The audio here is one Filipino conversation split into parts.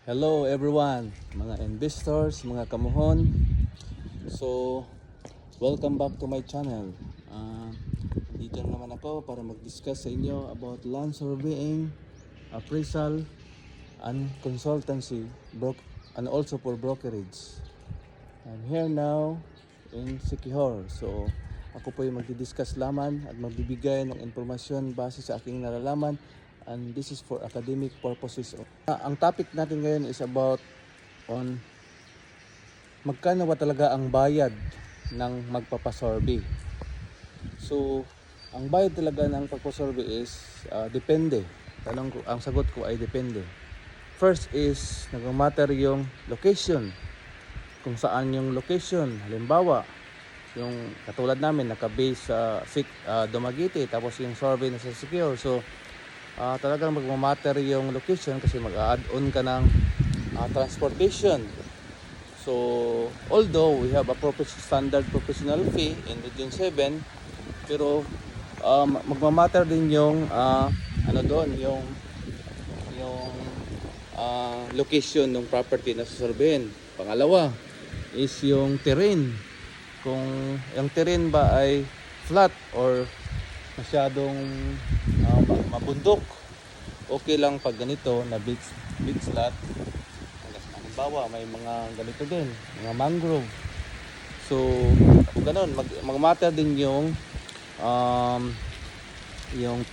Hello everyone, mga investors, mga kamuhon. So, welcome back to my channel. Dito naman ako para mag-discuss sa inyo about land surveying, appraisal, and consultancy, and also for brokerage. I'm here now in Siquijor. So, ako po yung magdi-discuss lamang at magbibigay ng impormasyon base sa aking nalalaman, and this is for academic purposes. Ang topic natin ngayon is about on magkano ba talaga ang bayad ng magpapasurvey. So, ang bayad talaga ng pagpasurvey is depende. Ang sagot ko ay depende. First is nagmamatter yung location. Kung saan yung location. Halimbawa, yung katulad namin naka-base sa Dumaguete, tapos yung survey na sa Siquijor. So, talagang magmamatter yung location kasi mag-add-on ka ng transportation. So, although we have a standard professional fee in Region 7, pero magmamatter din yung yung location ng property na susurveyin. Pangalawa is yung terrain. Kung yung terrain ba ay flat or masyadong mabundok, okay lang pag ganito na beach lot. Halimbawa may mga ganito din, mga mangrove. So kung ganun, mag-matter din yung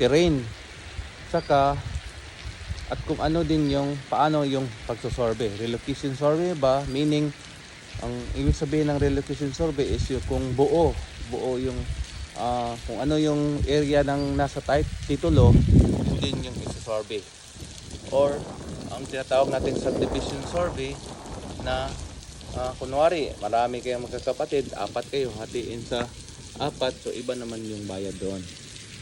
terrain, saka at kung ano din yung paano yung pagsusurvey. Relocation survey ba, meaning ang ibig sabihin ng relocation survey is yung kung buo yung kung ano yung area ng nasa titulo, yun din yung isa-survey. Or ang tinatawag natin subdivision survey na kunwari marami kayong magkakapatid, 4 kayo, hatiin sa 4, so iba naman yung bayad doon.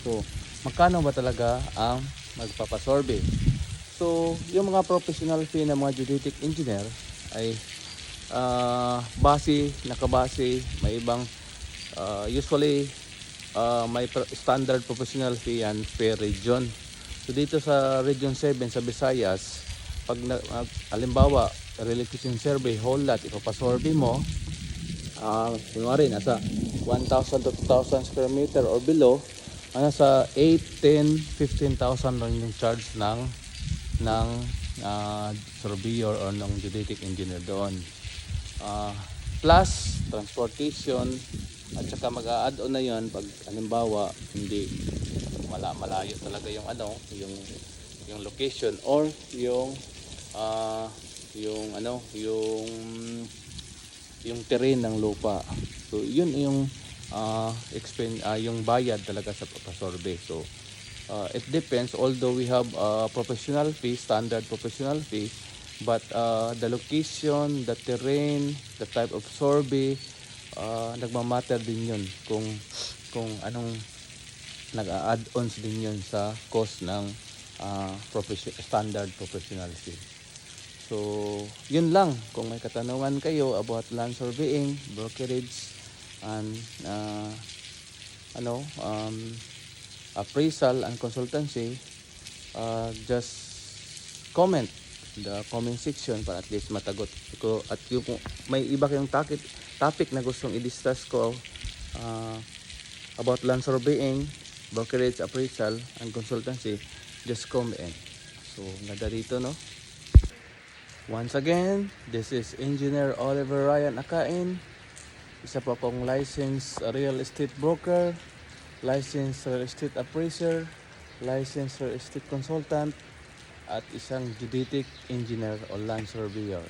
So magkano ba talaga ang magpapasurvey? So yung mga professional fee ng mga geodetic engineer ay nakabase, may ibang usually may standard professional fee yan per region. So dito sa Region 7 sa Visayas, pag halimbawa relocation survey whole lot, ipapasurvey mo, kunwari nasa 1,000 to 2,000 square meter or below, nasa 8, 10, 15,000 lang yung charge ng surveyor or ng geodetic engineer doon. Plus transportation, at saka mag-a-add-on na yon pag halimbawa hindi malayo talaga yung yung location or yung terrain ng lupa. So yun yung yung bayad talaga sa survey. So it depends, although we have professional fee, standard professional fee, but the location, the terrain, the type of survey, nagmamatter din yun kung anong nag-add-ons din yun sa cost ng standard professional fee. So yun lang. Kung may katanungan kayo about land surveying, brokerage, and appraisal and consultancy, just comment the comment section para at least matagot ko. At yung may iba kayong topic na gustong i-discuss ko about land surveying, brokerage, appraisal, and consultancy, just comment. So nadarito, no? Once again, this is Engineer Oliver Ryan Akain, isa po akong licensed real estate broker, licensed real estate appraiser, licensed real estate consultant, at isang geodetic engineer o land surveyor.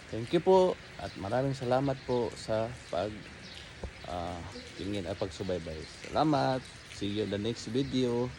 Thank you po at maraming salamat po sa tingin at pagsubaybay. Salamat. See you in the next video.